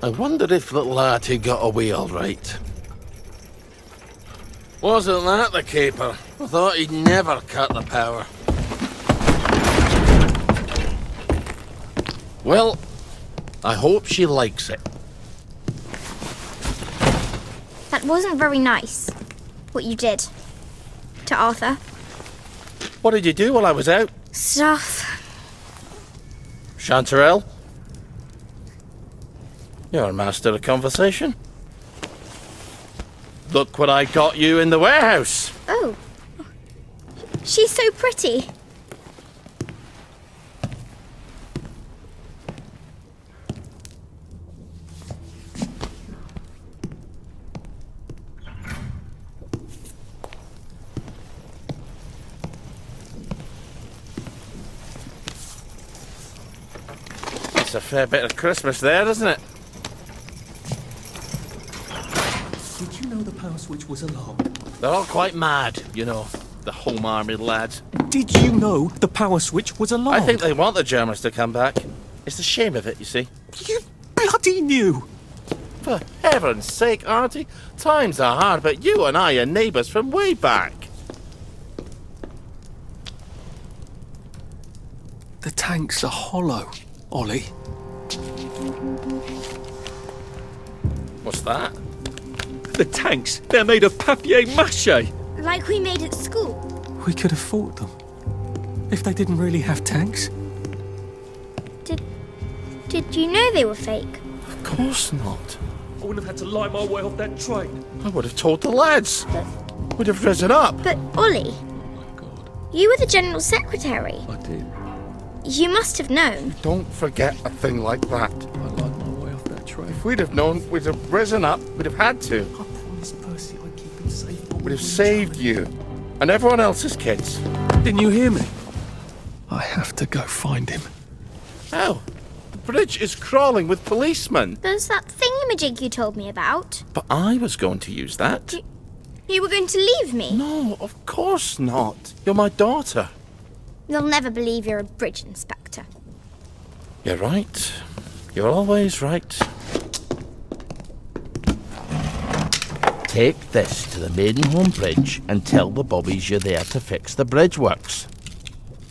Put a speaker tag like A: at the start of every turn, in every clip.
A: I wonder if little Artie got away all right. Wasn't that the caper? I thought he'd never cut the power. Well, I hope she likes it.
B: That wasn't very nice, what you did to Arthur.
A: What did you do while I was out?
B: Stuff.
A: Chanterelle? You're a master of conversation. Look what I got you in the warehouse.
B: Oh. She's so pretty.
A: It's a fair bit of Christmas there, isn't it?
C: Did you know the power switch was alarmed?
A: They're all quite mad, you know, the Home Army lads.
C: Did you know the power switch was alarmed?
A: I think they want the Germans to come back. It's the shame of it, you see.
C: You bloody knew!
A: For heaven's sake, Auntie, times are hard, but you and I are neighbours from way back.
C: The tanks are hollow, Ollie.
A: What's that?
C: The tanks, they're made of papier-mâché.
B: Like we made at school.
C: We could have fought them. If they didn't really have tanks.
B: Did you know they were fake?
A: Of course not.
C: I wouldn't have had to lie my way off that train.
A: I would have told the lads.
B: But-
A: We'd have risen up.
B: But, Ollie,
C: Oh my God,
B: you were the General Secretary.
C: I did.
B: You must have known.
A: Don't forget a thing like that.
C: I lied my way off that train.
A: If we'd have known, we'd have risen up. We'd have had to.
C: I promised Percy I'd keep him safe.
A: We'd have saved you. And everyone else's kids.
C: Didn't you hear me? I have to go find him.
A: How? The bridge is crawling with policemen.
B: There's that thingamajig you told me about.
A: But I was going to use that.
B: You were going to leave me.
A: No, of course not. You're my daughter.
B: They'll never believe you're a bridge inspector.
A: You're right. You're always right. Take this to the Maidenholm Bridge and tell the bobbies you're there to fix the bridge works.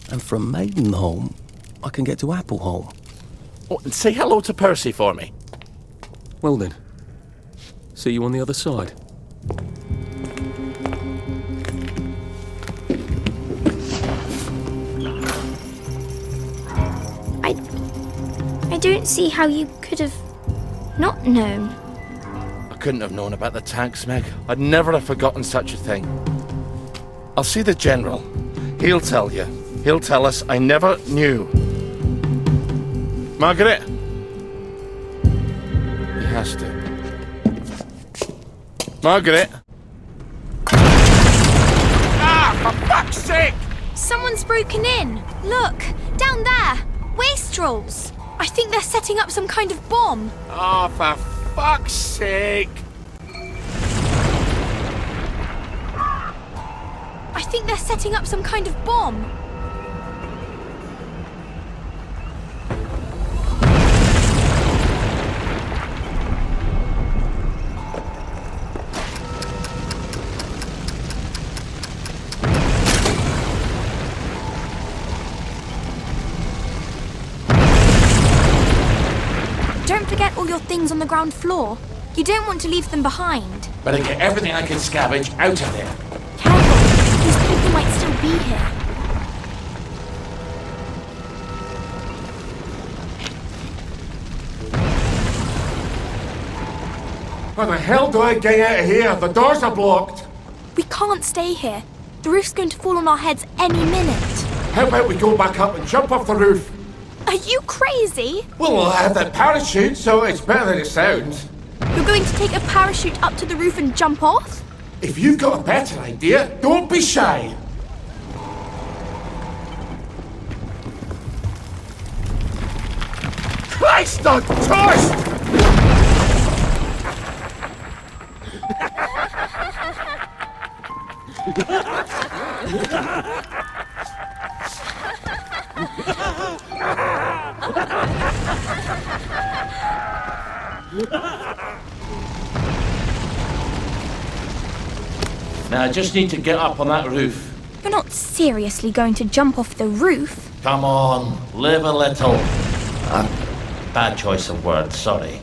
D: And from Maidenholm, I can get to Appleholm.
A: Oh, and say hello to Percy for me.
C: Well then, see you on the other side.
B: I don't see how you could have not known.
A: I couldn't have known about the tanks, Meg. I'd never have forgotten such a thing. I'll see the General. He'll tell you. He'll tell us I never knew. Margaret! He has to. Margaret! Ah, for fuck's sake!
E: Someone's broken in. Look, down there. Wastrels. I think they're setting up some kind of bomb.
A: Oh, for fuck's sake!
E: I think they're setting up some kind of bomb. Don't forget all your things on the ground floor. You don't want to leave them behind.
A: Better get everything I can scavenge out of there.
E: Careful, these people might still be here.
F: How the hell do I get out of here? The doors are blocked.
E: We can't stay here. The roof's going to fall on our heads any minute.
F: How about we go back up and jump off the roof?
E: Are you crazy?
F: Well, I have that parachute, so it's better than it sounds.
E: You're going to take a parachute up to the roof and jump off?
F: If you've got a better idea, don't be shy. Christ on toast!
A: Now I just need to get up on that roof.
E: You're not seriously going to jump off the roof?
A: Come on, live a little. Bad choice of words, sorry.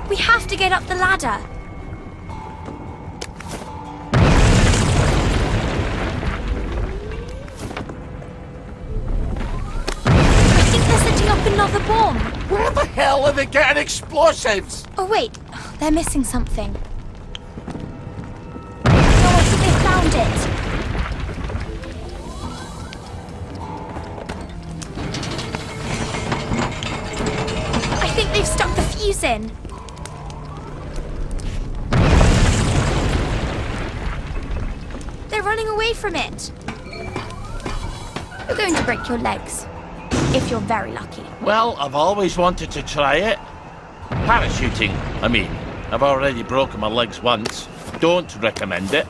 E: We have to get up the ladder. I think they're setting up another bomb.
A: Where the hell are they getting explosives?
E: Oh wait, they're missing something. No, I think they found it. I think they've stuck the fuse in. They're running away from it. You're going to break your legs, if you're very lucky.
A: Well, I've always wanted to try it. Parachuting, I mean. I've already broken my legs once. Don't recommend it.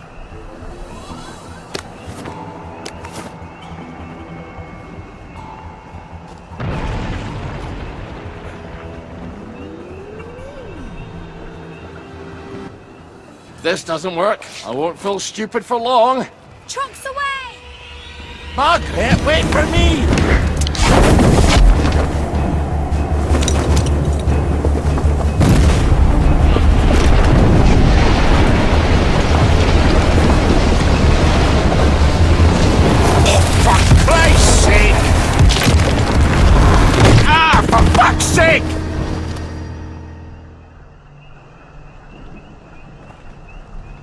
A: If this doesn't work, I won't feel stupid for long.
E: Trucks away!
A: Margaret, wait for me!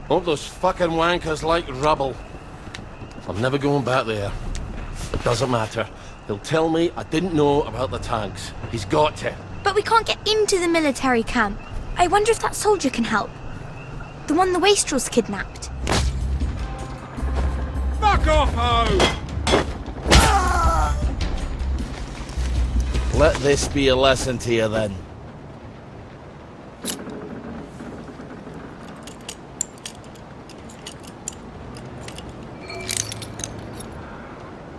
A: Hope those fucking wankers like rubble. I'm never going back there. It doesn't matter. He'll tell me I didn't know about the tanks. He's got to.
E: But we can't get into the military camp. I wonder if that soldier can help. The one the wastrels kidnapped.
F: Fuck off, ho!
A: Let this be a lesson to you then.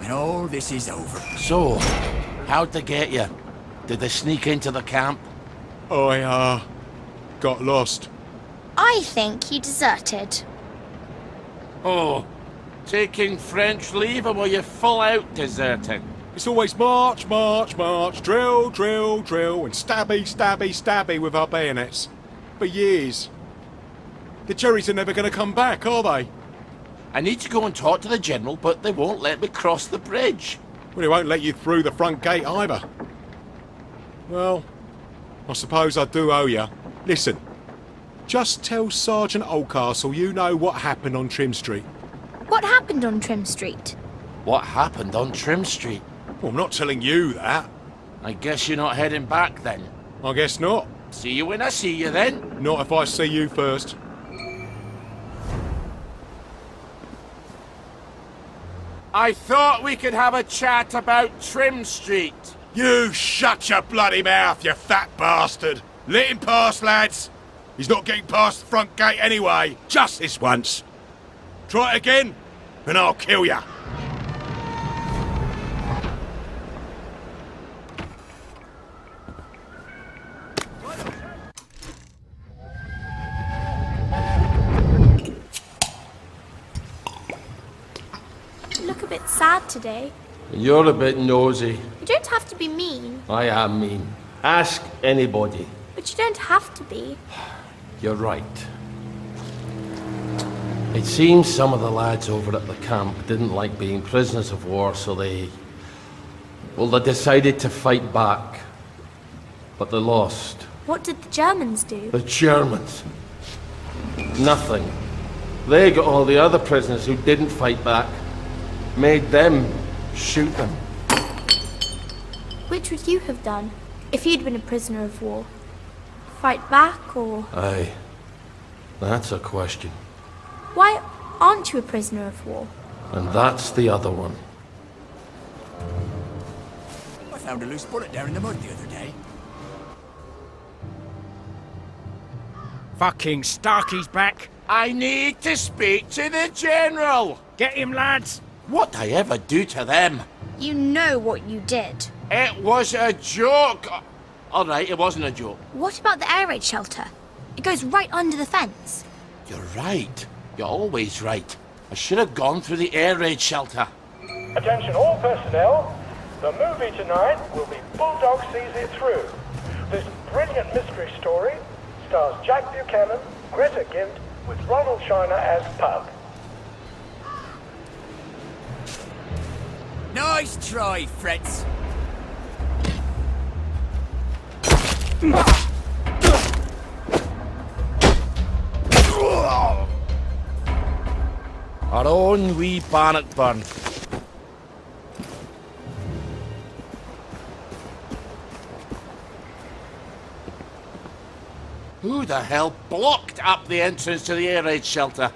G: And all this is over.
A: So, how'd they get you? Did they sneak into the camp?
F: I, got lost.
B: I think you deserted.
A: Oh, taking French leave, or were you full out deserting?
F: It's always march, march, march, drill, drill, drill, and stabby, stabby, stabby with our bayonets. For years. The Jerrys are never going to come back, are they?
A: I need to go and talk to the General, but they won't let me cross the bridge.
F: Well, they won't let you through the front gate either. Well, I suppose I do owe you. Listen, just tell Sergeant Oldcastle you know what happened on Trim Street.
E: What happened on Trim Street?
A: What happened on Trim Street?
F: Well, I'm not telling you that.
A: I guess you're not heading back then.
F: I guess not.
A: See you when I see you then.
F: Not if I see you first.
A: I thought we could have a chat about Trim Street.
F: You shut your bloody mouth, you fat bastard! Let him pass, lads! He's not getting past the front gate anyway, just this once. Try it again, and I'll kill ya.
E: You look a bit sad today.
A: You're a bit nosy.
E: You don't have to be mean,
A: I am mean. Ask anybody.
E: but you don't have to be.
A: You're right. It seems some of the lads over at the camp didn't like being prisoners of war, so they decided to fight back. But they lost.
E: What did the Germans do?
A: The Germans. Nothing. They got all the other prisoners who didn't fight back, made them shoot them.
E: Which would you have done if you'd been a prisoner of war? Fight back or...
A: Aye. That's a question.
E: Why aren't you a prisoner of war?
A: And that's the other one.
G: I found a loose bullet down in the mud the other day.
H: Fucking Starkey's back.
A: I need to speak to the General.
H: Get him, lads!
A: What'd I ever do to them?
B: You know what you did.
A: It was a joke. All right, it wasn't a joke.
E: What about the air raid shelter? It goes right under the fence.
A: You're right. You're always right. I should have gone through the air raid shelter.
I: Attention all personnel. The movie tonight will be Bulldog Sees It Through. This brilliant mystery story stars Jack Buchanan, Greta Gint, with Ronald Shiner as Pug.
G: Nice try, Fritz.
A: Our own wee Bannockburn. Who the hell blocked up the entrance to the air raid shelter?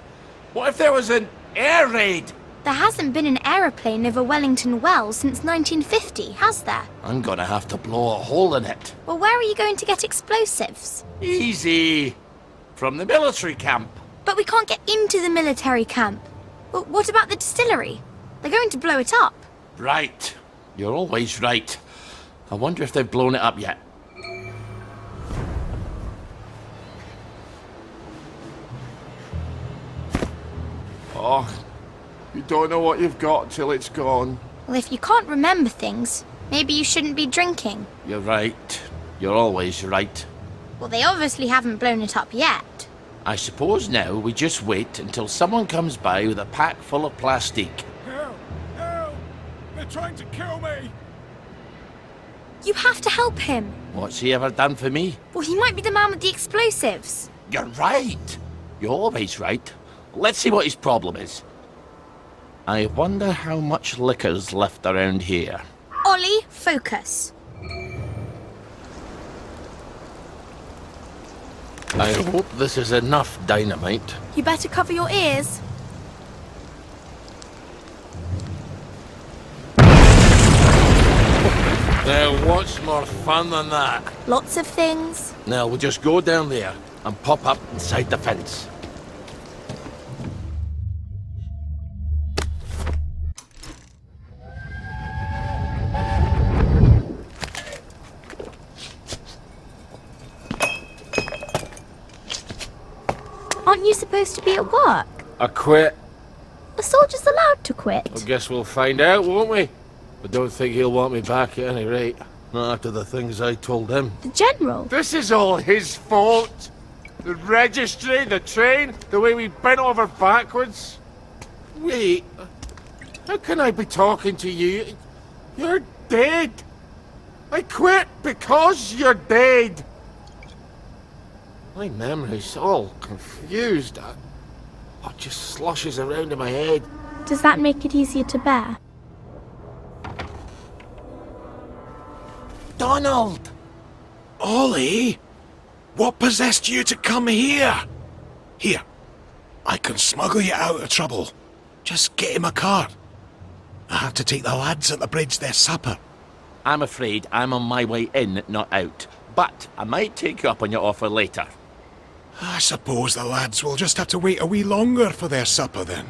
A: What if there was an air raid?
E: There hasn't been an aeroplane over Wellington Wells since 1950, has there?
A: I'm gonna have to blow a hole in it.
E: Well, where are you going to get explosives?
A: Easy. From the military camp.
E: But we can't get into the military camp. Well, what about the distillery? They're going to blow it up.
A: Right. You're always right. I wonder if they've blown it up yet. Oh, you don't know what you've got till it's gone.
E: Well, if you can't remember things, maybe you shouldn't be drinking.
A: You're right. You're always right.
E: Well, they obviously haven't blown it up yet.
A: I suppose now we just wait until someone comes by with a pack full of plastic.
F: Help! Help! They're trying to kill me!
E: You have to help him.
A: What's he ever done for me?
E: Well, he might be the man with the explosives.
A: You're right. You're always right. Let's see what his problem is. I wonder how much liquor's left around here.
E: Ollie, focus.
A: I hope this is enough dynamite.
E: You better cover your ears.
A: Now, what's more fun than that?
E: Lots of things.
A: Now, we'll just go down there and pop up inside the fence.
E: Aren't you supposed to be at work?
A: I quit.
E: A soldier's allowed to quit.
A: I guess we'll find out, won't we? I don't think he'll want me back at any rate. Not after the things I told him.
E: The General?
A: This is all his fault. The registry, the train, the way we bent over backwards. Wait, how can I be talking to you? You're dead. I quit because you're dead. My memory's all confused. It just sloshes around in my head.
E: Does that make it easier to bear?
A: Donald!
F: Ollie! What possessed you to come here? Here, I can smuggle you out of trouble. Just get him a cart. I have to take the lads at the bridge their supper.
A: I'm afraid I'm on my way in, not out. But I might take you up on your offer later.
F: I suppose the lads will just have to wait a wee longer for their supper then.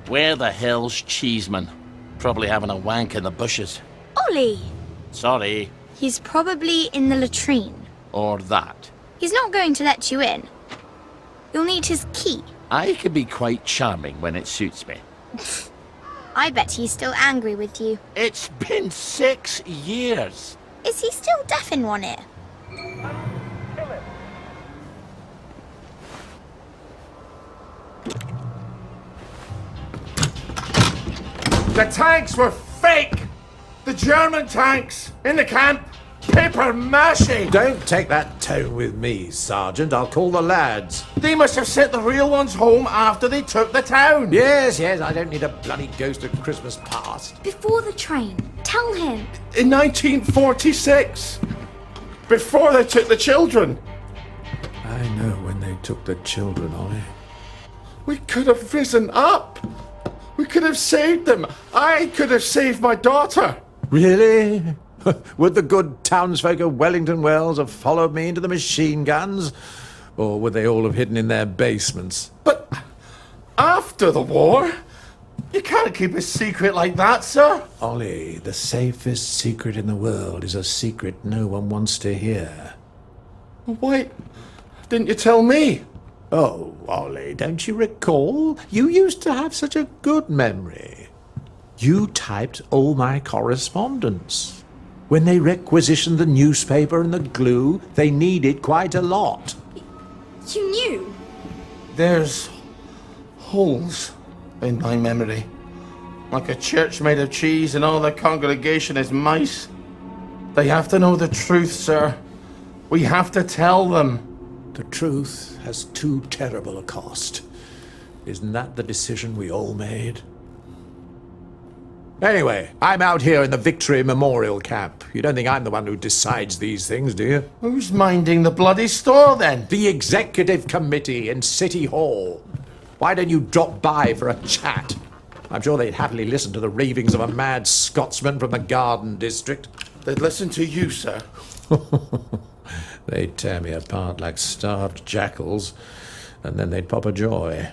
A: Where the hell's Cheeseman? Probably having a wank in the bushes.
E: Ollie!
A: Sorry.
E: He's probably in the latrine.
A: Or that.
B: He's not going to let you in. You'll need his key.
A: I can be quite charming when it suits me.
B: I bet he's still angry with you.
A: It's been 6 years.
B: Is he still deaf in one ear?
A: The tanks were fake! The German tanks in the camp! Paper mache!
J: Don't take that tone with me, Sergeant. I'll call the lads.
A: They must have sent the real ones home after they took the town!
J: Yes, I don't need a bloody ghost of Christmas past.
E: Before the train. Tell him.
A: In 1946! Before they took the children!
J: I know when they took the children, Ollie.
A: We could have risen up! We could have saved them. I could have saved my daughter.
J: Really? Would the good townsfolk of Wellington Wells have followed me into the machine guns? Or would they all have hidden in their basements?
A: But after the war, you can't keep a secret like that, sir.
J: Ollie, the safest secret in the world is a secret no one wants to hear.
A: Why didn't you tell me?
J: Oh, Ollie, don't you recall? You used to have such a good memory. You typed all my correspondence. When they requisitioned the newspaper and the glue, they needed quite a lot.
E: You knew?
A: There's holes in my memory. Like a church made of cheese and all the congregation is mice. They have to know the truth, sir. We have to tell them.
J: The truth has too terrible a cost. Isn't that the decision we all made? Anyway, I'm out here in the Victory Memorial Camp. You don't think I'm the one who decides these things, do you?
A: Who's minding the bloody store, then?
J: The Executive Committee in City Hall. Why don't you drop by for a chat? I'm sure they'd happily listen to the ravings of a mad Scotsman from the Garden District.
A: They'd listen to you, sir.
J: They'd tear me apart like starved jackals, and then they'd pop a joy.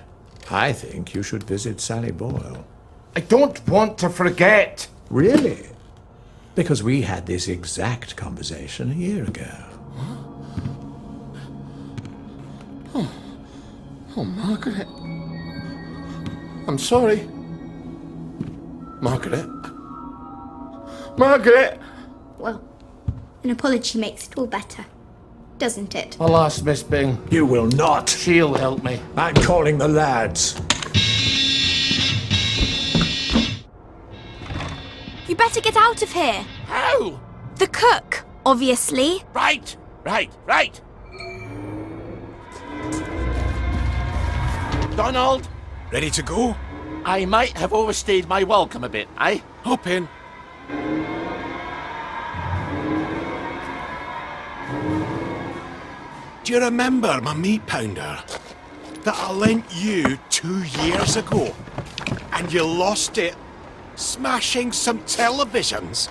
J: I think you should visit Sally Boyle.
A: I don't want to forget.
J: Really? Because we had this exact conversation a year ago.
A: Oh, Margaret. I'm sorry. Margaret. Margaret!
B: Well, an apology makes it all better, doesn't it?
A: I'll ask Miss Bing.
J: You will not.
A: She'll help me.
J: I'm calling the lads.
E: You better get out of here.
A: How?
E: The cook, obviously.
A: Right. Donald,
F: Ready to go?
A: I might have overstayed my welcome a bit, eh?
F: Hop in. Do you remember my meat pounder that I lent you 2 years ago? And you lost it smashing some televisions?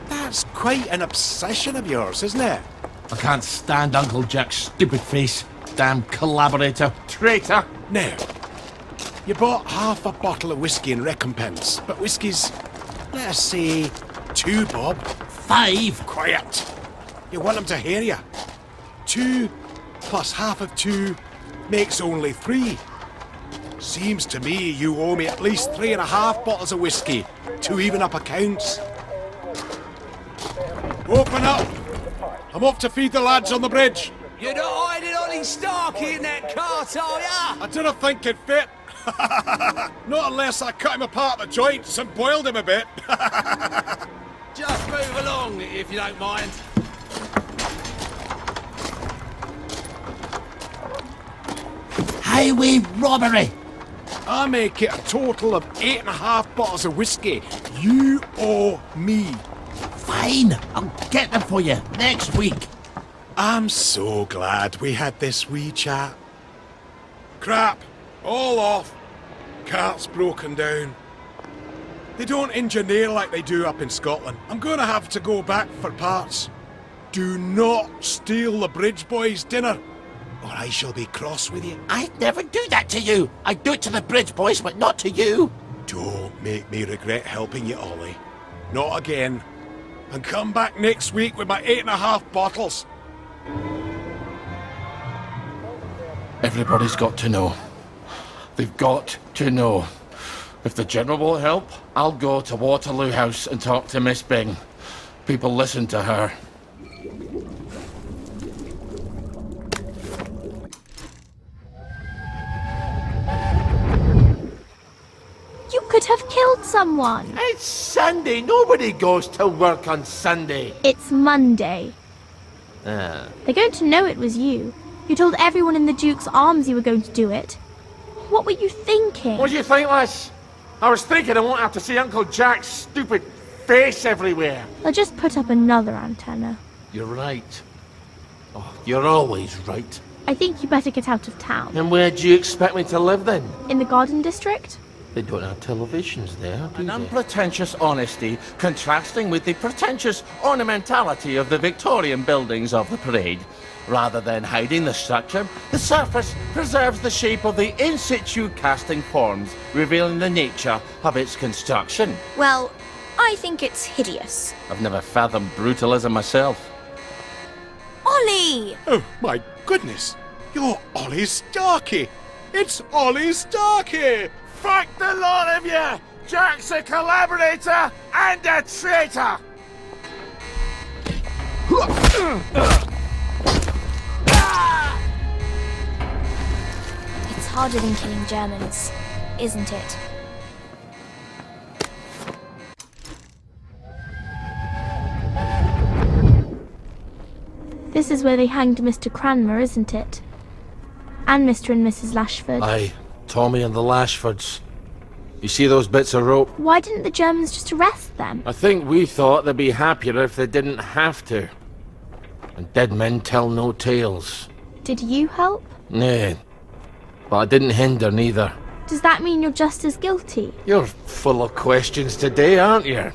F: That's quite an obsession of yours, isn't it?
A: I can't stand Uncle Jack's stupid face. Damn collaborator. Traitor.
F: Now, you bought half a bottle of whiskey in recompense, but whiskey's, let us say, 2 bob.
A: 5.
F: Quiet. You want them to hear you. 2 plus half of 2 makes only 3. Seems to me you owe me at least 3.5 bottles of whiskey to even up accounts. Open up! I'm off to feed the lads on the bridge.
G: You're not hiding Ollie Starkey in that cart, are ya?
F: I didn't think it fit. Not unless I cut him apart at the joints and boiled him a bit.
G: Just move along, if you don't mind.
A: Highway robbery.
F: I make it a total of 8.5 bottles of whiskey. You owe me.
A: Fine. I'll get them for you next week.
F: I'm so glad we had this wee chat. Crap. All off. Cart's broken down. They don't engineer like they do up in Scotland. I'm gonna have to go back for parts. Do not steal the bridge boys' dinner, or I shall be cross with you.
A: I'd never do that to you. I'd do it to the bridge boys, but not to you.
F: Don't make me regret helping you, Ollie. Not again. And come back next week with my 8.5 bottles.
A: Everybody's got to know. They've got to know. If the General will help, I'll go to Waterloo House and talk to Miss Bing. People listen to her.
E: You could have killed someone.
A: It's Sunday. Nobody goes to work on Sunday.
E: It's Monday. They're going to know it was you. You told everyone in the Duke's Arms you were going to do it. What were you thinking?
A: What do you think, lass? I was thinking I won't have to see Uncle Jack's stupid face everywhere.
E: I'll just put up another antenna.
A: You're right. Oh, you're always right.
E: I think you better get out of town.
A: And where do you expect me to live then?
E: In the Garden District?
A: They don't have televisions there, do
D: An
A: they?
D: unpretentious honesty contrasting with the pretentious ornamentality of the Victorian buildings of the parade. Rather than hiding the structure, the surface preserves the shape of the in situ casting forms, revealing the nature of its construction.
B: Well, I think it's hideous.
D: I've never fathomed brutalism myself.
B: Ollie!
F: Oh, my goodness! You're Ollie Starkey! It's Ollie Starkey!
A: Fuck the lot of you! Jack's a collaborator and a traitor!
B: It's harder than killing Germans, isn't it?
E: This is where they hanged Mr. Cranmer, isn't it? And Mr. and Mrs. Lashford.
A: Aye, Tommy and the Lashfords. You see those bits of rope?
E: Why didn't the Germans just arrest them?
A: I think we thought they'd be happier if they didn't have to. And dead men tell no tales.
E: Did you help?
A: Nay, but I didn't hinder neither.
E: Does that mean you're just as guilty?
A: You're full of questions today, aren't you?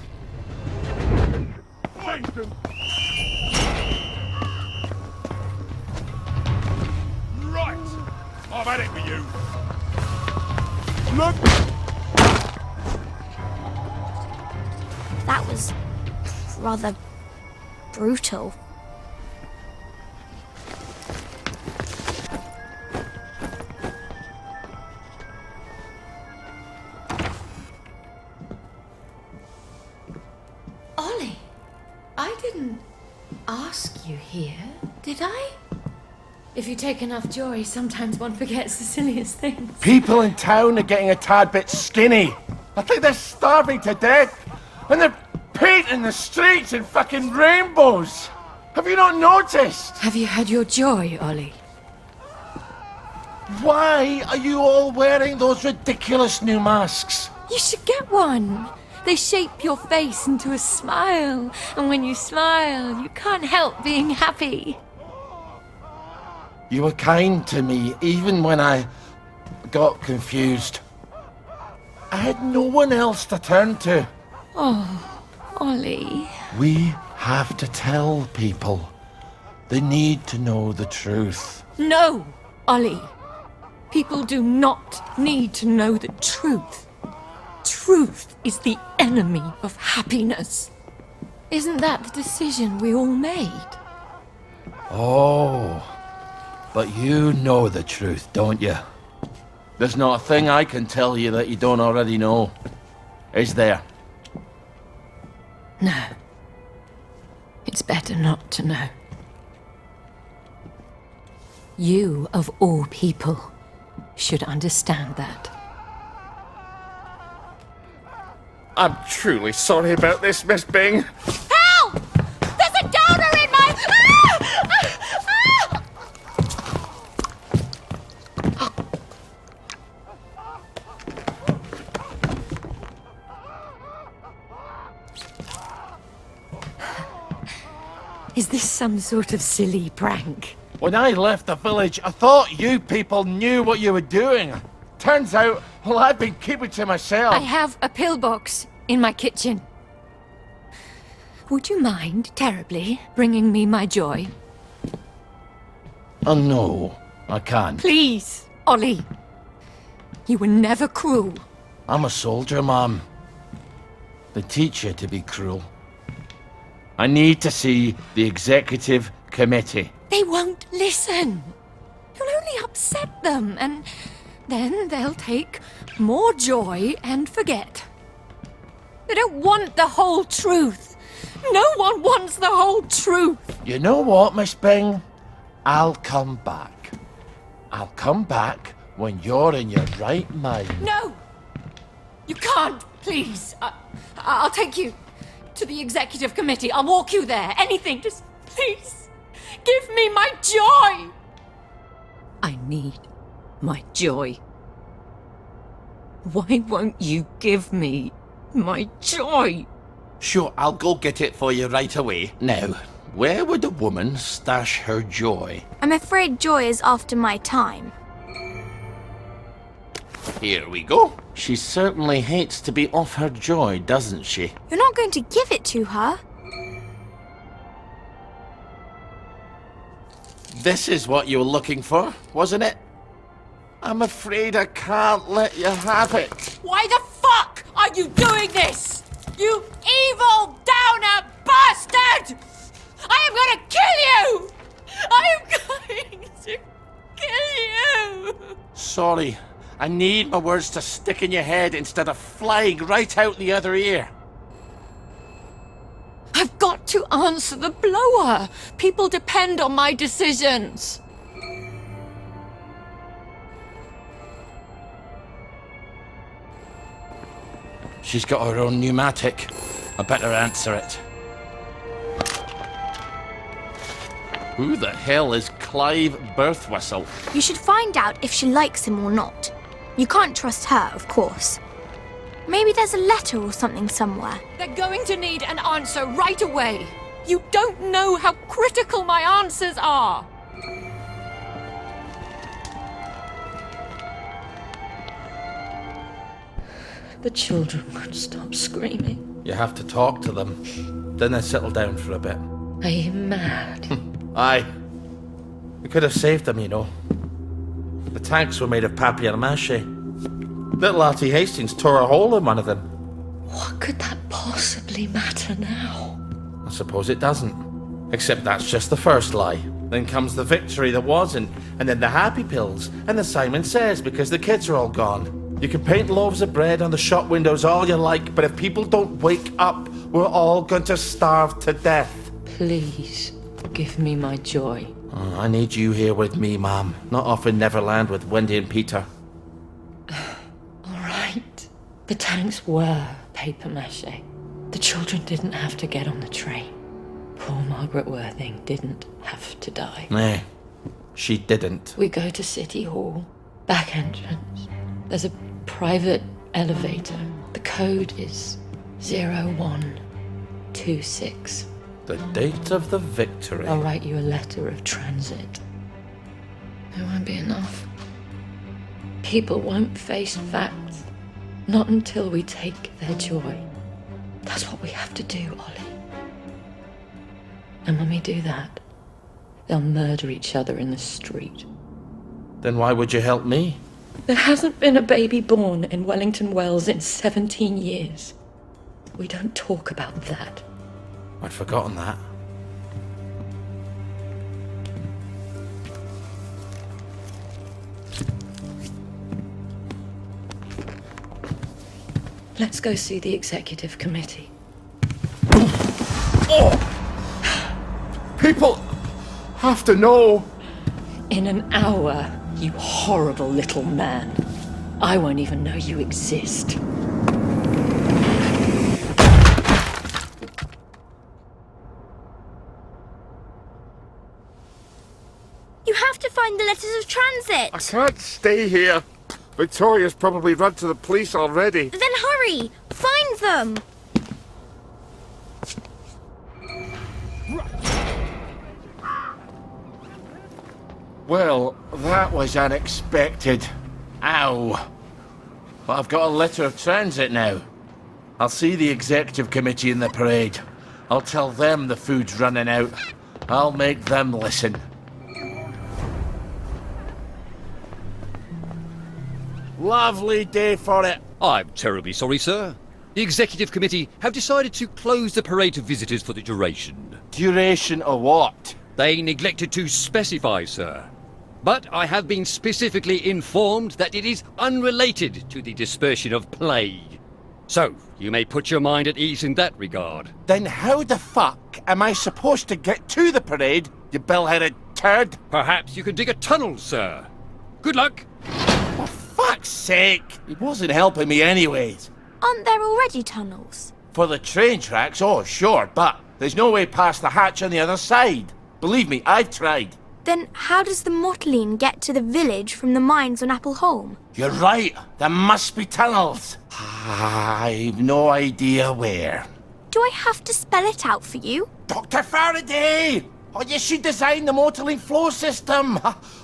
F: Find them! Right! I've had it with you! Look!
B: That was rather brutal.
H: Ollie, I didn't ask you here, did I? If you take enough joy, sometimes one forgets the silliest things.
A: People in town are getting a tad bit skinny. I think they're starving to death. And they're painting the streets in fucking rainbows. Have you not noticed?
H: Have you had your joy, Ollie?
A: Why are you all wearing those ridiculous new masks?
H: You should get one. They shape your face into a smile, and when you smile, you can't help being happy.
A: You were kind to me even when I got confused. I had no one else to turn to.
H: Oh, Ollie.
A: We have to tell people. They need to know the truth.
H: No, Ollie. People do not need to know the truth. Truth is the enemy of happiness. Isn't that the decision we all made?
A: Oh, but you know the truth, don't you? There's not a thing I can tell you that you don't already know. Is there?
H: No. It's better not to know. You, of all people, should understand that.
A: I'm truly sorry about this, Miss Bing.
H: Help! There's a donor in my... Is this some sort of silly prank?
A: When I left the village, I thought you people knew what you were doing. Turns out, well, I've been keeping to myself.
H: I have a pillbox in my kitchen. Would you mind terribly bringing me my joy?
A: Oh, no, I can't.
H: Please, Ollie. You were never cruel.
A: I'm a soldier, Mom. They teach you to be cruel. I need to see the executive committee.
H: They won't listen. You'll only upset them, and then they'll take more joy and forget. They don't want the whole truth. No one wants the whole truth.
A: You know what, Miss Bing? I'll come back. I'll come back when you're in your right mind.
H: No! You can't, please. I'll take you to the executive committee. I'll walk you there. Anything. Just please give me my joy. I need my joy. Why won't you give me my joy?
D: Sure, I'll go get it for you right away. Now, where would a woman stash her joy?
B: I'm afraid joy is after my time.
D: Here we go. She certainly hates to be off her joy, doesn't she?
B: You're not going to give it to her.
D: This is what you were looking for, wasn't it? I'm afraid I can't let you have it.
H: Why the fuck are you doing this? You evil downer bastard! I am gonna kill you! I am going to kill you!
D: Sorry, I need my words to stick in your head instead of flying right out the other ear.
H: I've got to answer the blower. People depend on my decisions.
D: She's got her own pneumatic. I better answer it. Who the hell is Clive Birthwhistle?
B: You should find out if she likes him or not. You can't trust her, of course. Maybe there's a letter or something somewhere.
H: They're going to need an answer right away. You don't know how critical my answers are.
K: The children won't stop screaming.
D: You have to talk to them. Then they settle down for a bit.
K: Are you mad?
D: Aye. We could have saved them, you know. The tanks were made of papier-mâché. Little Artie Hastings tore a hole in one of them.
K: What could that possibly matter now?
D: I suppose it doesn't. Except that's just the first lie. Then comes the victory that wasn't, and then the happy pills, and the Simon Says because the kids are all gone. You can paint loaves of bread on the shop windows all you like, but if people don't wake up, we're all going to starve to death.
K: Please, give me my joy.
D: Oh, I need you here with me, Mom. Not off in Neverland with Wendy and Peter.
K: All right. The tanks were papier-mâché. The children didn't have to get on the train. Poor Margaret Worthing didn't have to die.
D: Nah, she didn't.
K: We go to City Hall, back entrance. There's a private elevator. The code is 0126.
D: The date of the victory.
K: I'll write you a letter of transit. It won't be enough. People won't face facts. Not until we take their joy. That's what we have to do, Ollie. And when we do that, they'll murder each other in the street.
D: Then why would you help me?
K: There hasn't been a baby born in Wellington Wells in 17 years. We don't talk about that.
D: I'd forgotten that.
K: Let's go see the executive committee.
A: Oh! People have to know.
K: In an hour, you horrible little man. I won't even know you exist.
B: You have to find the letters of transit.
A: I can't stay here. Victoria's probably run to the police already.
B: Then hurry! Find them!
A: Well, that was unexpected.
D: Ow. But I've got a letter of transit now. I'll see the executive committee in the parade. I'll tell them the food's running out. I'll make them listen. Lovely day for it.
L: I'm terribly sorry, sir. The Executive Committee have decided to close the parade to visitors for the duration.
D: Duration of what?
L: They neglected to specify, sir. But I have been specifically informed that it is unrelated to the dispersion of plague. So, you may put your mind at ease in that regard.
D: Then how the fuck am I supposed to get to the parade, you bell-headed turd?
L: Perhaps you can dig a tunnel, sir. Good luck.
D: For fuck's sake! It wasn't helping me anyways.
B: Aren't there already tunnels?
D: For the train tracks, oh sure, but there's no way past the hatch on the other side. Believe me, I've tried.
B: Then how does the Mottling get to the village from the mines on Appleholme?
D: You're right, there must be tunnels. I've no idea where.
B: Do I have to spell it out for you?
D: Dr. Faraday! Oh, yes, she designed the Mottling flow system.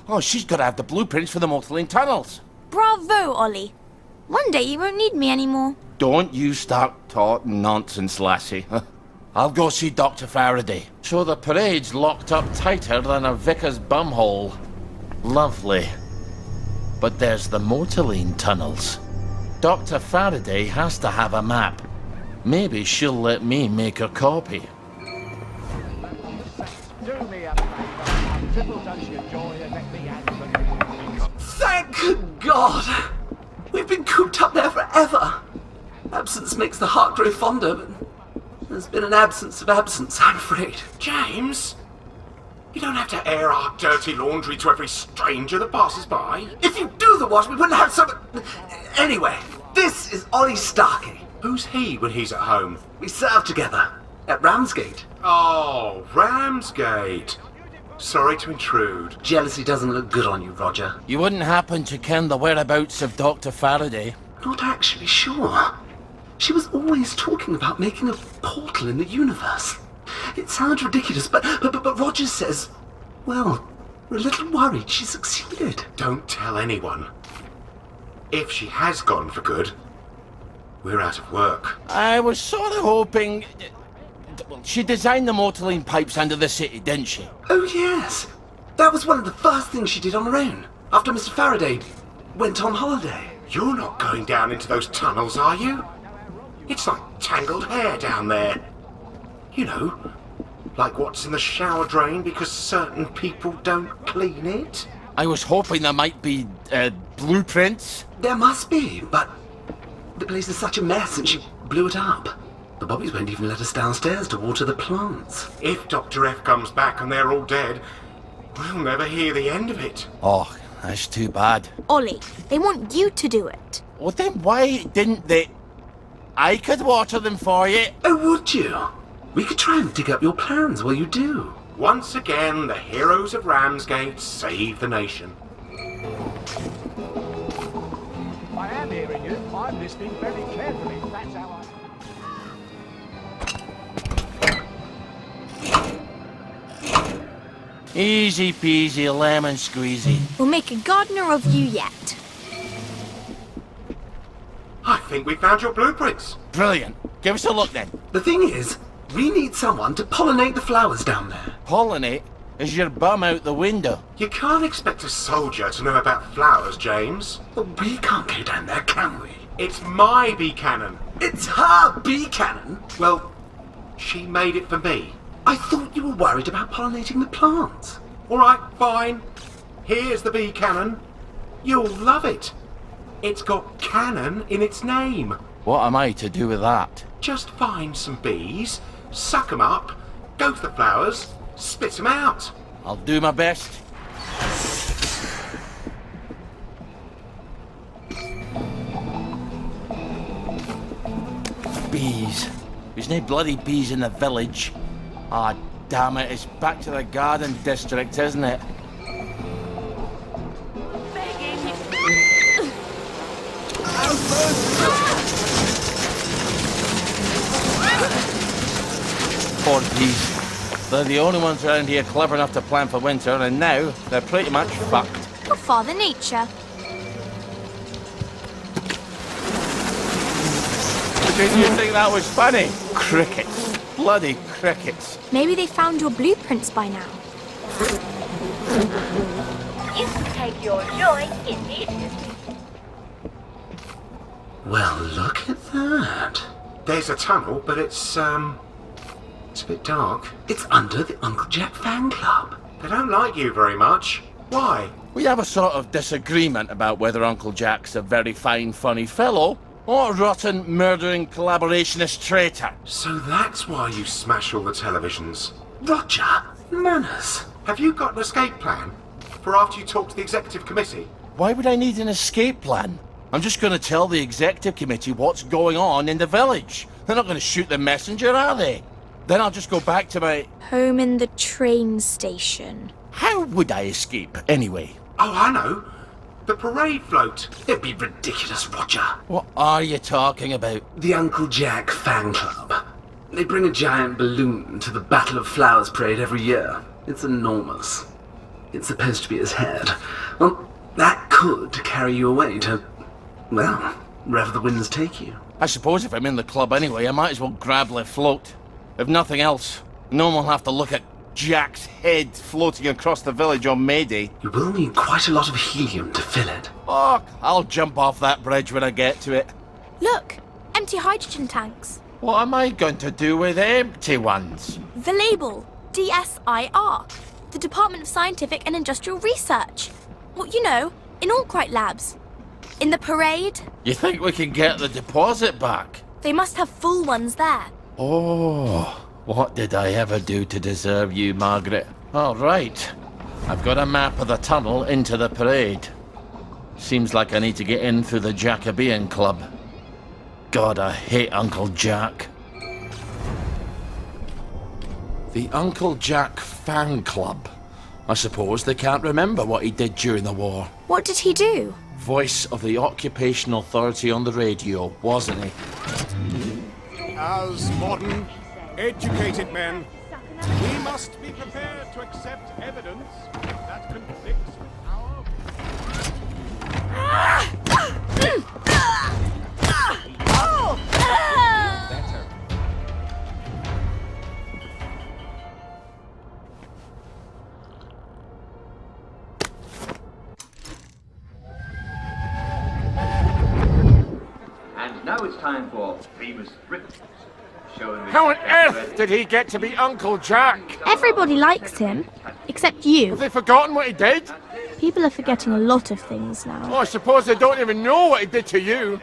D: Oh, she's got to have the blueprints for the Mottling tunnels.
B: Bravo, Ollie. One day you won't need me anymore.
D: Don't you start talking nonsense, lassie. I'll go see Dr. Faraday. So the parade's locked up tighter than a vicar's bumhole. Lovely. But there's the Motorline tunnels. Dr. Faraday has to have a map. Maybe she'll let me make a copy.
C: Thank God! We've been cooped up there forever. Absence makes the heart grow fonder, but there's been an absence of absence, I'm afraid.
F: James, you don't have to air our dirty laundry to every stranger that passes by.
C: If you do the wash, we wouldn't have so much... Anyway, this is Ollie Starkey.
F: Who's he when he's at home?
C: We served together at Ramsgate.
F: Oh, Ramsgate. Sorry to intrude.
C: Jealousy doesn't look good on you, Roger.
D: You wouldn't happen to ken the whereabouts of Dr. Faraday?
C: Not actually sure. She was always talking about making a portal in the universe. It sounds ridiculous, but Roger says, well, we're a little worried she succeeded.
F: Don't tell anyone. If she has gone for good, we're out of work.
D: I was sort of hoping... Well, she designed the Motorline pipes under the city, didn't she?
C: Oh, yes. That was one of the first things she did on her own, after Mr. Faraday went on holiday.
F: You're not going down into those tunnels, are you? It's like tangled hair down there. You know, like what's in the shower drain because certain people don't clean it.
D: I was hoping there might be, blueprints.
C: There must be, but the place is such a mess and she blew it up. The Bobbies won't even let us downstairs to water the plants.
F: If Dr. F comes back and they're all dead, we'll never hear the end of it.
D: Oh, that's too bad.
B: Ollie, they want you to do it.
D: Well, then why didn't they... I could water them for you.
C: Oh, would you? We could try and dig up your plans while you do.
F: Once again, the heroes of Ramsgate save the nation.
I: I am hearing you. I'm listening very carefully. That's how I...
D: Easy peasy, lemon squeezy.
B: We'll make a gardener of you yet.
F: I think we found your blueprints.
D: Brilliant. Give us a look then.
C: The thing is, we need someone to pollinate the flowers down there.
D: Pollinate? Is your bum out the window?
F: You can't expect a soldier to know about flowers, James.
C: Well, we can't go down there, can we?
F: It's my bee cannon.
C: It's her bee cannon?
F: Well, she made it for me.
C: I thought you were worried about pollinating the plants.
F: All right, fine. Here's the bee cannon. You'll love it. It's got cannon in its name.
D: What am I to do with that?
F: Just find some bees, suck 'em up, go to the flowers, spit 'em out.
D: I'll do my best. Bees. There's no bloody bees in the village. Ah, damn it, it's back to the garden district, isn't it? Poor bees. They're the only ones around here clever enough to plan for winter, and now they're pretty much fucked.
B: You're Father Nature.
D: Did you think that was funny? Crickets. Bloody crickets.
B: Maybe they found your blueprints by now.
M: You can take your joy in it.
C: Well, look at that.
F: There's a tunnel, but it's a bit dark.
C: It's under the Uncle Jack fan club.
F: They don't like you very much. Why?
D: We have a sort of disagreement about whether Uncle Jack's a very fine, funny fellow or a rotten, murdering, collaborationist traitor.
F: So that's why you smash all the televisions.
C: Roger, manners.
F: Have you got an escape plan for after you talk to the executive committee?
D: Why would I need an escape plan? I'm just going to tell the executive committee what's going on in the village. They're not going to shoot the messenger, are they? Then I'll just go back to my...
B: Home in the train station.
D: How would I escape, anyway?
F: Oh, I know. The parade float.
C: It'd be ridiculous, Roger.
D: What are you talking about?
C: The Uncle Jack fan club. They bring a giant balloon to the Battle of Flowers parade every year. It's enormous. It's supposed to be his head. Well, that could carry you away to, well, wherever the winds take you.
D: I suppose if I'm in the club anyway, I might as well grab the float. If nothing else, no one will have to look at Jack's head floating across the village on May Day.
C: You will need quite a lot of helium to fill it.
D: Oh, I'll jump off that bridge when I get to it.
B: Look, empty hydrogen tanks.
D: What am I going to do with empty ones?
B: The label, DSIR, the Department of Scientific and Industrial Research. Well, you know, in Arkwright Labs. In the parade.
D: You think we can get the deposit back?
B: They must have full ones there.
D: Oh, what did I ever do to deserve you, Margaret? All right, I've got a map of the tunnel into the parade. Seems like I need to get in through the Jacobean Club. God, I hate Uncle Jack. The Uncle Jack fan club. I suppose they can't remember what he did during the war.
B: What did he do?
D: Voice of the Occupation Authority on the radio, wasn't he?
F: As modern, educated men, we must be prepared to accept evidence that conflicts with our... Better.
N: And now it's time for famous Brit.
A: How on earth did he get to be Uncle Jack?
E: Everybody likes him, except you.
A: Have they forgotten what he did?
E: People are forgetting a lot of things now.
A: Oh, I suppose they don't even know what he did to you.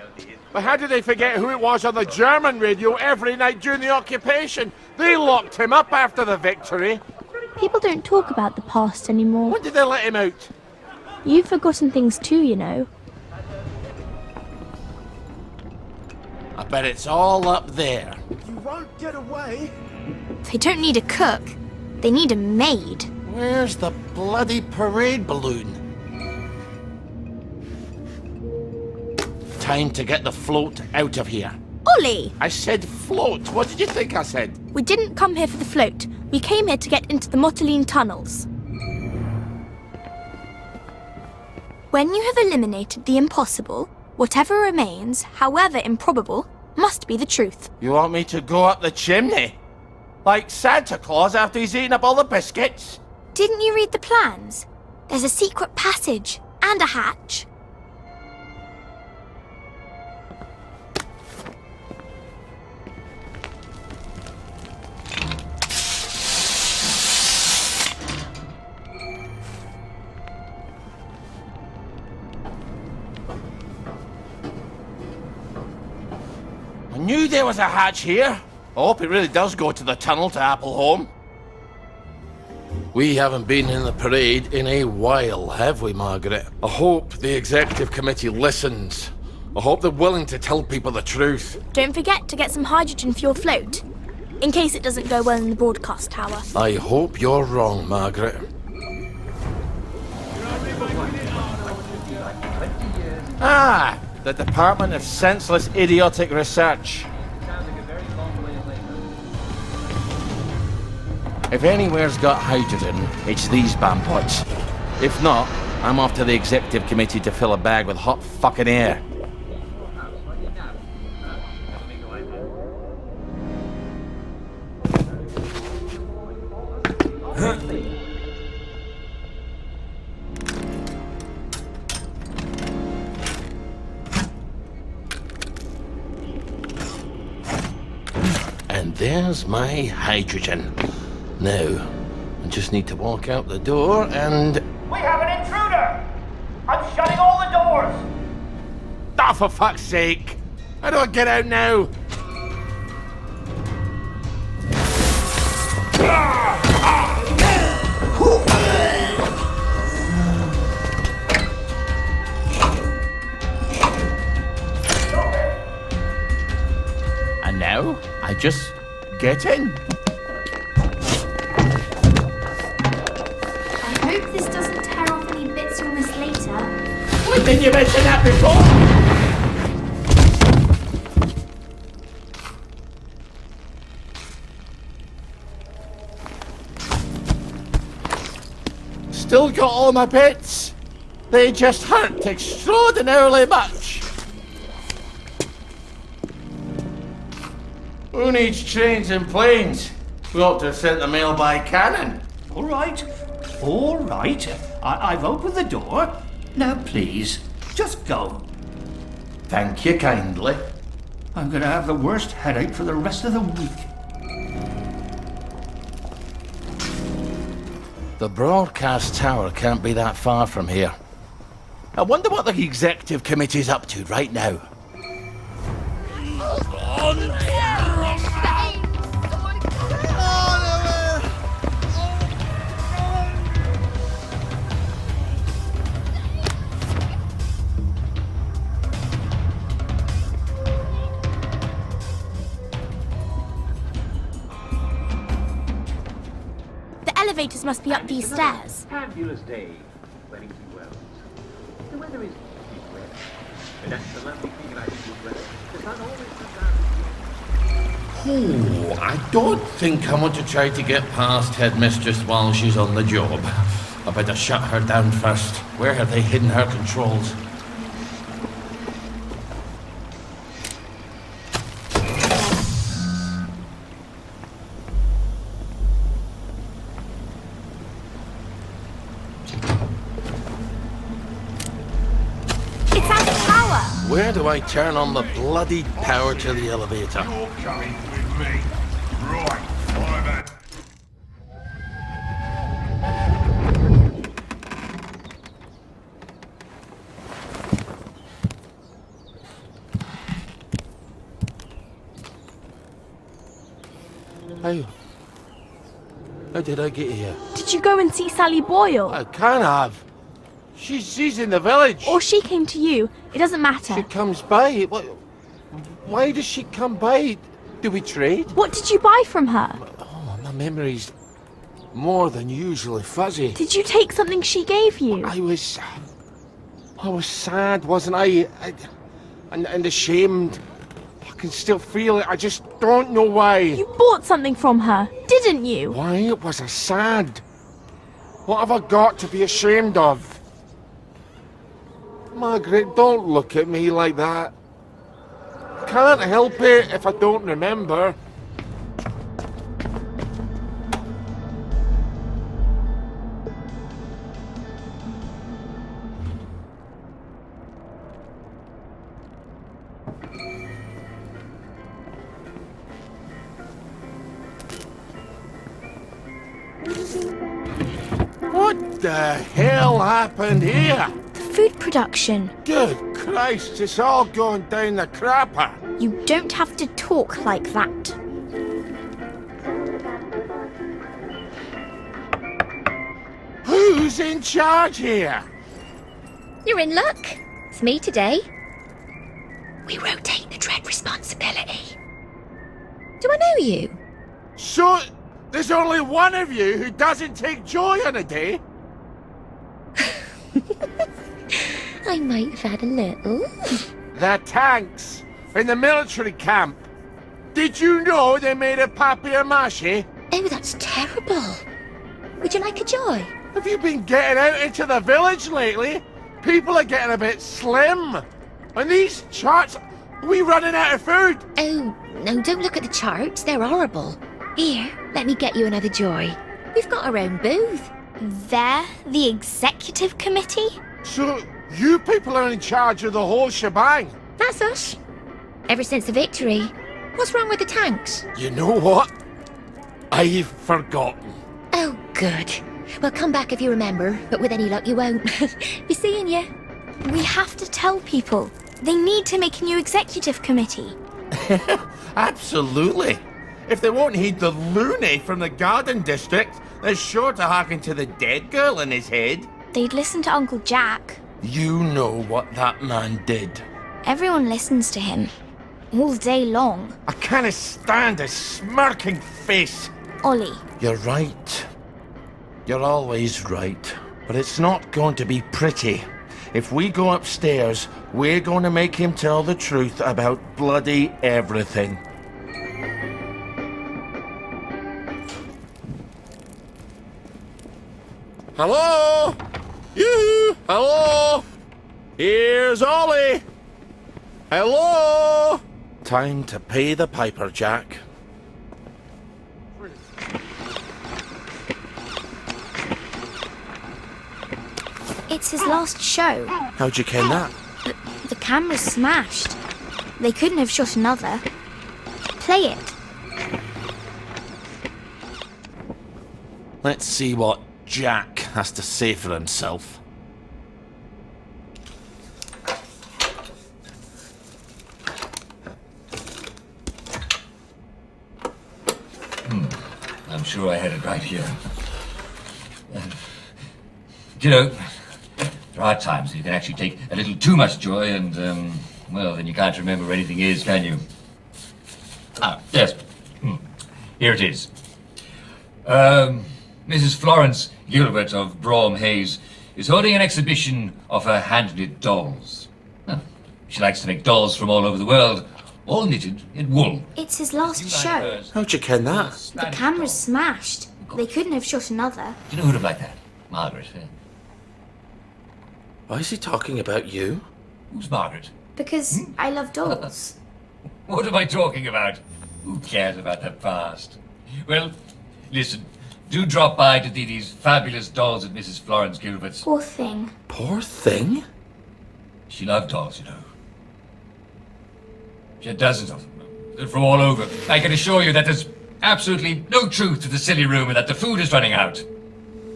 A: But how did they forget who it was on the German radio every night during the occupation? They locked him up after the victory.
E: People don't talk about the past anymore.
A: When did they let him out?
E: You've forgotten things too, you know.
D: I bet it's all up there.
F: You won't get away.
B: They don't need a cook. They need a maid.
D: Where's the bloody parade balloon? Time to get the float out of here.
B: Ollie!
D: I said float. What did you think I said?
B: We didn't come here for the float. We came here to get into the Motoline tunnels. When you have eliminated the impossible, whatever remains, however improbable, must be the truth.
D: You want me to go up the chimney? Like Santa Claus after he's eaten up all the biscuits?
B: Didn't you read the plans? There's a secret passage and a hatch.
D: I knew there was a hatch here. I hope it really does go to the tunnel to Appleholme. We haven't been in the parade in a while, have we, Margaret? I hope the executive committee listens. I hope they're willing to tell people the truth.
B: Don't forget to get some hydrogen for your float, in case it doesn't go well in the broadcast tower.
D: I hope you're wrong, Margaret. Ah, the Department of Senseless Idiotic Research. If anywhere's got hydrogen, it's these bampots. If not, I'm off to the executive committee to fill a bag with hot fucking air. And there's my hydrogen. Now, I just need to walk out the door and...
M: We have an intruder! I'm shutting all the doors!
A: Ah, for fuck's sake! How do I get out now?
D: And now, I just get in.
B: I hope this doesn't tear off any bits you'll miss later.
D: Why didn't you mention that before? Still got all my bits. They just hurt extraordinarily much. Who needs trains and planes? We ought to have sent the mail by cannon.
G: All right. All right. I've opened the door. Now, please, just go.
D: Thank you kindly.
G: I'm going to have the worst headache for the rest of the week.
D: The broadcast tower can't be that far from here. I wonder what the executive committee's up to right now.
B: The elevators must be up these stairs.
N: Fabulous day, Wellington Wells. The weather is good weather. And that's the lovely thing about good weather. The sun always comes out.
D: Oh, I don't think I want to try to get past Headmistress while she's on the job. I better shut her down first. Where have they hidden her controls?
B: It's out of power.
D: Where do I turn on the bloody power to the elevator?
O: You're coming with me. Right, I'm at...
D: How did I get here?
E: Did you go and see Sally Boyle?
D: I can't have. She's in the village.
E: Or she came to you? It doesn't matter.
D: She comes by. Why does she come by? Do we trade?
E: What did you buy from her?
D: Oh, my memory's more than usually fuzzy.
E: Did you take something she gave you?
D: I was sad, wasn't I? And ashamed. I can still feel it. I just don't know why.
E: You bought something from her, didn't you?
D: Why was I sad? What have I got to be ashamed of? Margaret, don't look at me like that. Can't help it if I don't remember. What the hell happened here?
B: Food production.
A: Good Christ, it's all going down the crapper.
B: You don't have to talk like that.
A: Who's in charge here?
M: You're in luck. It's me today. We rotate the dread responsibility. Do I know you?
A: So, there's only one of you who doesn't take joy on a day?
M: I might have had a little.
A: The tanks in the military camp. Did you know they made of papier-mâché?
M: Oh, that's terrible. Would you like a joy?
A: Have you been getting out into the village lately? People are getting a bit slim. And these charts, are we running out of food?
M: Oh, no, don't look at the charts. They're horrible. Here, let me get you another joy. We've got our own booth.
B: They're the executive committee?
A: So, you people are in charge of the whole shebang?
M: That's us. Ever since the victory. What's wrong with the tanks?
A: You know what? I've forgotten.
M: Oh, good. Well, come back if you remember, but with any luck you won't. Be seeing you.
B: We have to tell people. They need to make a new executive committee.
D: Absolutely. If they won't heed the loony from the garden district, they're sure to hearken to the dead girl in his head.
B: They'd listen to Uncle Jack.
D: You know what that man did.
B: Everyone listens to him. All day long.
A: I can't stand his smirking face.
B: Ollie.
D: You're right. You're always right. But it's not going to be pretty. If we go upstairs, we're going to make him tell the truth about bloody everything.
A: Hello? You? Hello? Here's Ollie. Hello?
D: Time to pay the piper, Jack.
E: It's his last show.
D: How'd you ken that?
E: The camera's smashed. They couldn't have shot another. Play it.
D: Let's see what Jack has to say for himself.
P: I'm sure I had it right here. You know, there are times you can actually take a little too much joy and, well, then you can't remember where anything is, can you? Ah, yes. Here it is. Mrs. Florence Gilbert of Brougham Hayes is holding an exhibition of her hand-knit dolls. Well, she likes to make dolls from all over the world, all knitted in wool.
E: It's his last show.
D: How'd you ken that?
E: The camera's smashed. They couldn't have shot another.
P: Do you know who'd have liked that? Margaret.
D: Why is he talking about you?
P: Who's Margaret?
E: Because I love dolls.
P: What am I talking about? Who cares about the past? Well, listen. Do drop by to see these fabulous dolls at Mrs. Florence Gilbert's.
E: Poor thing.
D: Poor thing?
P: She loved dolls, you know. She had dozens of them. They're from all over. I can assure you that there's absolutely no truth to the silly rumour that the food is running out.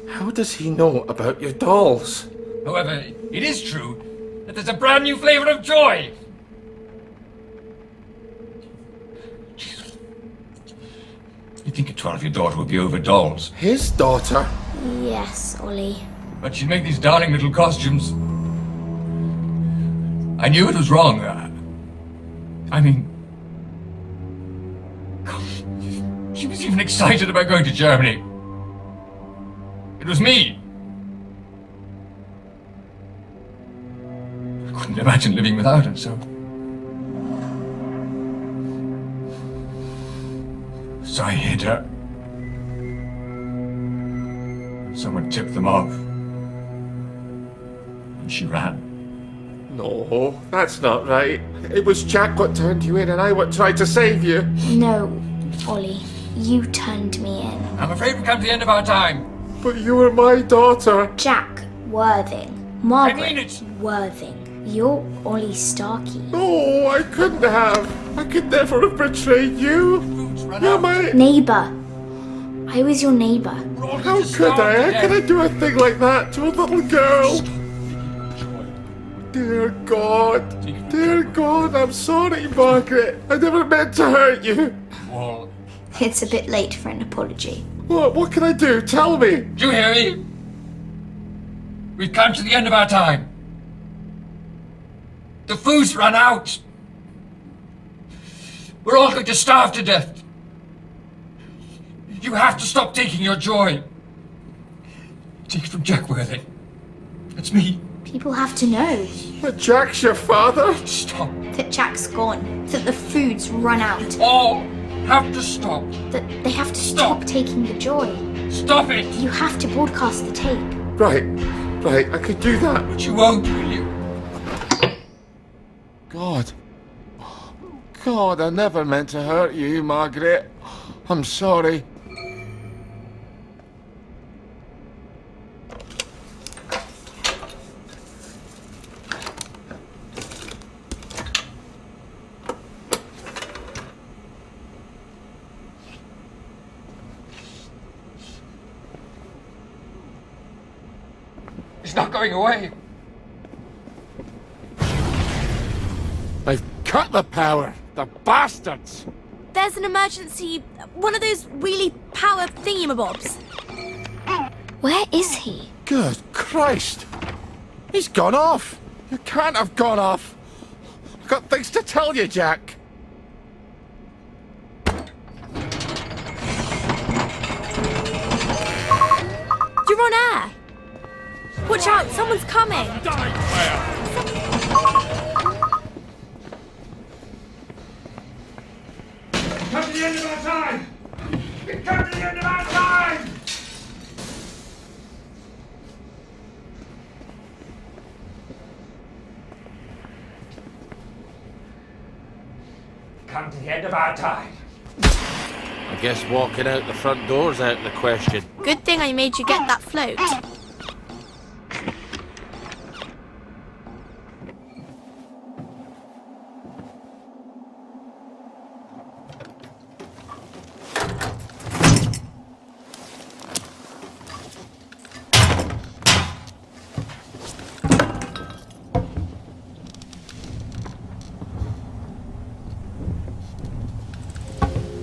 D: How does he know about your dolls?
P: However, it is true that there's a brand new flavour of joy. You'd think a 12-year daughter would be over dolls.
D: His daughter?
E: Yes, Ollie.
P: But she'd make these darling little costumes. I knew it was wrong. I mean... She was even excited about going to Germany. It was me. I couldn't imagine living without her, so... So I hid her. Someone tipped them off. And she ran.
A: No, that's not right. It was Jack what turned you in and I what tried to save you.
E: No, Ollie. You turned me in.
P: I'm afraid we've come to the end of our time.
A: But you were my daughter.
E: Jack Worthing. Margaret
P: I mean it.
E: Worthing. You're Ollie Starkey.
A: No, I couldn't have. I could never have betrayed you. You're my...
E: Neighbour. I was your neighbour.
A: How could I? How could I do a thing like that to a little girl? Dear God, I'm sorry, Margaret. I never meant to hurt you.
P: Well,
E: It's a bit late for an apology.
A: What can I do? Tell me.
P: do you hear me? We've come to the end of our time. The food's run out. We're all going to starve to death. You have to stop taking your joy. Take it from Jack Worthing. That's me.
E: People have to know
A: That Jack's your father?
P: Stop.
E: that Jack's gone, that the food's run out,
P: All have to stop.
E: that they have to stop taking the joy.
P: Stop it.
E: You have to broadcast the tape.
A: Right, I could do that.
P: But you won't, will you?
A: God, I never meant to hurt you, Margaret. I'm sorry.
P: It's not going away.
A: They've cut the power. The bastards.
B: There's an emergency, one of those wheelie power thingamabobs.
E: Where is he?
A: Good Christ. He's gone off. You can't have gone off. I've got things to tell you, Jack.
B: You're on air. Watch out, someone's coming.
O: Come to the end of our time! We've come to the end of our time! come to the end of our time.
D: I guess walking out the front door's out of the question.
B: Good thing I made you get that float.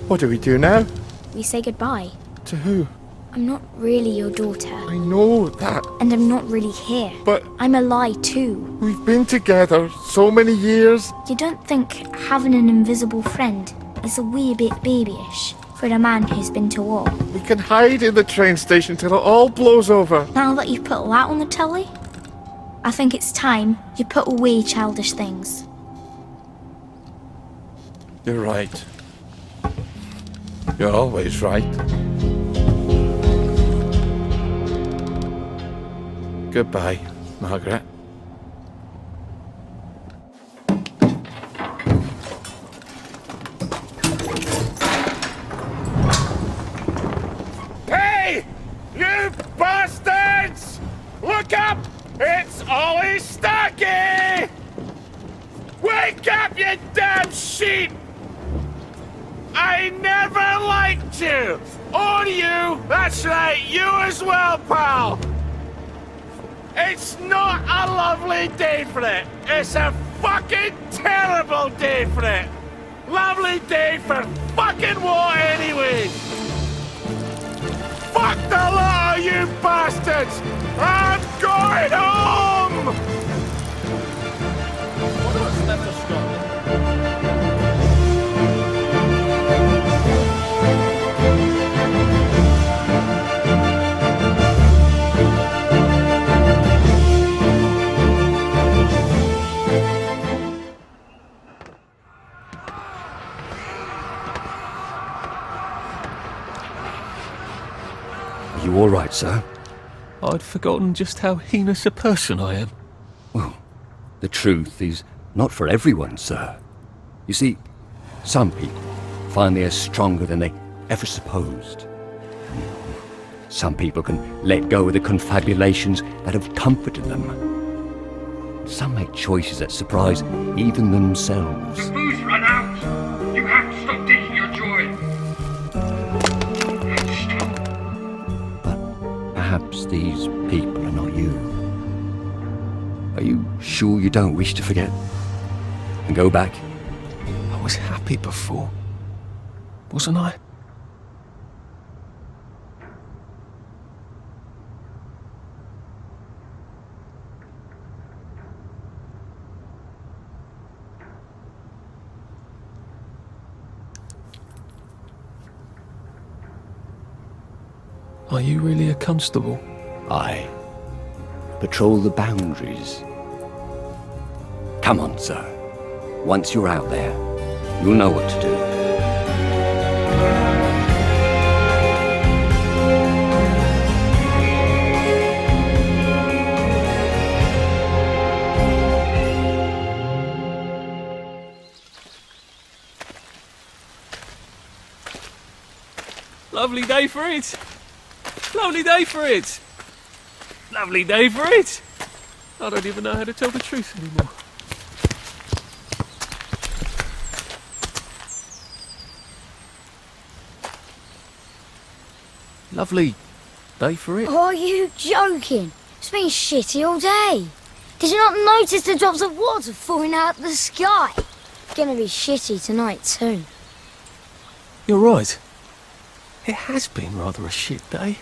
A: What do we do now?
M: We say goodbye.
A: To who?
M: I'm not really your daughter.
A: I know that.
M: And I'm not really here.
A: But
M: I'm a lie too.
A: we've been together so many years.
M: You don't think having an invisible friend is a wee bit babyish for a man who's been to war?
A: We can hide in the train station till it all blows over.
M: Now that you've put that on the telly, I think it's time you put away childish things.
A: You're right. You're always right. Goodbye, Margaret. Hey! You bastards! Look up! It's Ollie Starkey! Wake up, you damn sheep! I never liked you! Or you! That's right, you as well, pal! It's not a lovely day for it! It's a fucking terrible day for it! Lovely day for fucking what, anyways! Fuck the lot of you bastards! I'm going home!
D: What was that for Scotland?
L: You all right, sir?
Q: I'd forgotten just how heinous a person I am.
L: Well, the truth is not for everyone, sir. You see, some people find they are stronger than they ever supposed. Some people can let go of the confabulations that have comforted them. Some make choices that surprise even themselves.
O: The booze run out. You have to stop taking your joy.
L: Perhaps these people are not you. Are you sure you don't wish to forget? And go back?
Q: I was happy before, wasn't I? Are you really a constable?
L: I patrol the boundaries. Come on, sir. Once you're out there, you'll know what to do.
Q: Lovely day for it. Lovely day for it. Lovely day for it. I don't even know how to tell the truth anymore. Lovely day for it.
R: Are you joking? It's been shitty all day. Did you not notice the drops of water falling out of the sky? It's gonna be shitty tonight too.
Q: You're right. It has been rather a shit day.